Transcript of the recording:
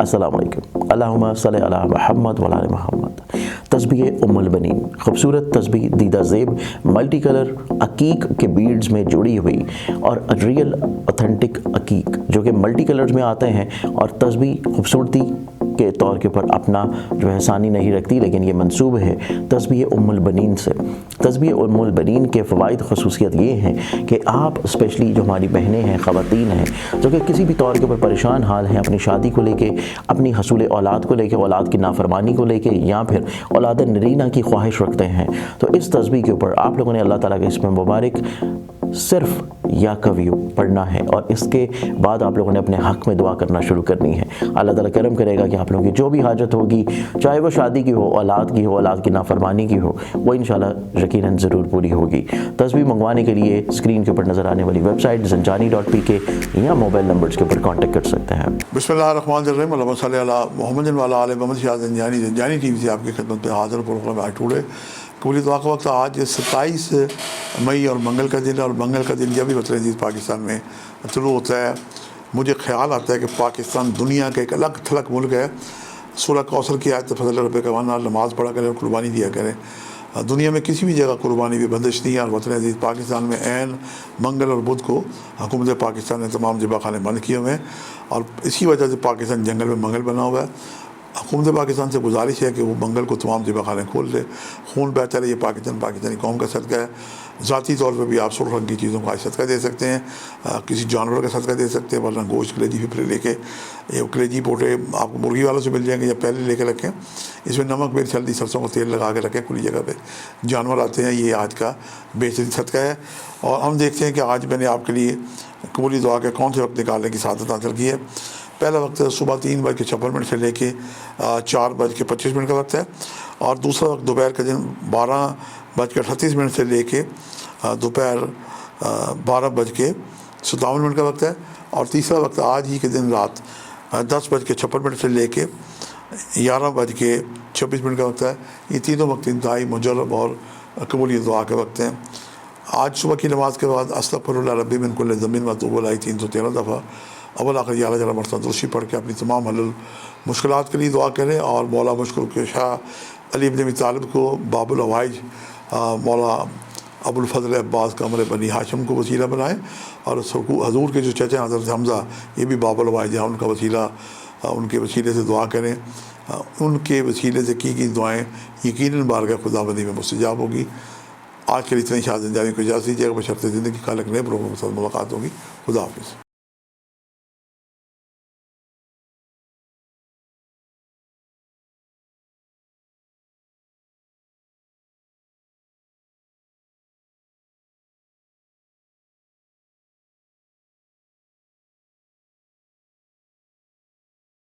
السلام علیکم۔ اللہم صلی علی محمد وعلی آل محمد۔ تسبیح ام البنین، خوبصورت تسبیح دیدہ زیب ملٹی کلر عقیق کے بیڈز میں جڑی ہوئی اور ریئل اوتھینٹک عقیق جو کہ ملٹی کلرز میں آتے ہیں، اور تسبیح خوبصورتی کے طور کے اوپر اپنا جو ہے ثانی نہیں رکھتی، لیکن یہ منسوب ہے تسبیح ام البنین سے۔ تسبیح ام البنین کے فوائد خصوصیت یہ ہیں کہ آپ اسپیشلی جو ہماری بہنیں ہیں، خواتین ہیں، جو کہ کسی بھی طور کے اوپر پریشان حال ہیں اپنی شادی کو لے کے، اپنی حصول اولاد کو لے کے، اولاد کی نافرمانی کو لے کے، یا پھر اولاد نرینہ کی خواہش رکھتے ہیں، تو اس تسبیح کے اوپر آپ لوگوں نے اللہ تعالیٰ کے اس میں مبارک صرف یا کویو پڑھنا ہے، اور اس کے بعد آپ لوگوں نے اپنے حق میں دعا کرنا شروع کرنی ہے۔ اللہ تعالیٰ کرم کرے گا کہ آپ لوگوں کی جو بھی حاجت ہوگی، چاہے وہ شادی کی ہو، اولاد کی ہو، اولاد کی نافرمانی کی ہو، وہ انشاءاللہ یقیناً ضرور پوری ہوگی۔ تسبیح منگوانے کے لیے اسکرین کے اوپر نظر آنے والی ویب سائٹ zanjani.pk یا موبائل نمبرز کے اوپر کانٹیکٹ کر سکتے ہیں۔ بسم اللہ الرحمن الرحیم، اللہم صلی علی محمد وعلی آل محمد۔ زنجانی ٹی وی سے آپ کی خدمت میں حاضر پروگرام آج ٹوڈے قبولی دعا کا وقت۔ آج 27 مئی اور منگل کا دن ہے، اور منگل کا دن جب بھی وطن عزیز پاکستان میں طلوع ہوتا ہے، مجھے خیال آتا ہے کہ پاکستان دنیا کا ایک الگ تھلگ ملک ہے۔ سورہ کوثر کی آیت فضل رب کا وانا، نماز پڑھا کریں اور قربانی دیا کریں۔ دنیا میں کسی بھی جگہ قربانی بھی بندش نہیں ہے، اور وطن عزیز پاکستان میں عین منگل اور بدھ کو حکومت پاکستان نے تمام ذبح خانے بند کیے ہوئے ہیں، اور اسی وجہ سے پاکستان جنگل میں منگل بنا ہوا ہے۔ حکومت پاکستان سے گزارش ہے کہ وہ منگل کو تمام ذبح خانے کھول دے، خون بہتا رہے۔ یہ پاکستانی قوم کا صدقہ ہے۔ ذاتی طور پہ بھی آپ سرخ رنگ کی چیزوں کا صدقہ دے سکتے ہیں، کسی جانور کا صدقہ دے سکتے ہیں، ورنہ گوشت کلیجی پھر لے کے، یہ کلیجی پوٹے آپ کو مرغی والوں سے مل جائیں گے، یا پہلے لے کے رکھیں۔ اس میں نمک مرچ ہلدی سرسوں کا تیل لگا کے رکھیں، کھلی جگہ پہ جانور آتے ہیں۔ یہ آج کا بہترین صدقہ ہے، اور ہم دیکھتے ہیں کہ آج میں نے آپ کے لیے قبولی دعا کے کون سے وقت نکالنے کی سعادت حاصل کی ہے۔ پہلا وقت صبح 3:56 سے لے کے 4:25 کا وقت ہے، اور دوسرا وقت دوپہر کے دن 12:38 سے لے کے دوپہر 12:57 کا وقت ہے، اور تیسرا وقت آج ہی کے دن رات 10:56 سے لے کے 11:26 کا وقت ہے۔ یہ تینوں وقت انتہائی مجرب اور قبولی دعا کے وقت ہیں۔ آج صبح کی نماز کے بعد استغفر اللہ ربی من کل ذنب واتوب الیہ 313 دفعہ اول آخر یا اللہ مرتبہ درشی پڑھ کے اپنی تمام حل مشکلات کے لیے دعا کریں، اور مولا مشکل کے شاہ علی بن ابی طالب کو، باب الحوائج مولا ابو الفضل عباس قمر بنی ہاشم کو وسیلہ بنائیں، اور حضور کے جو چچا حضرت حمزہ یہ بھی باب الحوائج ہیں، ان کا وسیلہ، ان کے وسیلے سے دعا کریں۔ ان کے وسیلے سے کی گئی دعائیں یقیناً بارگاہ خداوندی میں مستجاب ہوگی۔ آج کے لیے اتنے شاہ زنجانی کو اجازت دیجیے گا، بشرط زندگی کا ایک نئے پروگرام کے ساتھ ملاقات ہوگی۔ خدا حافظ۔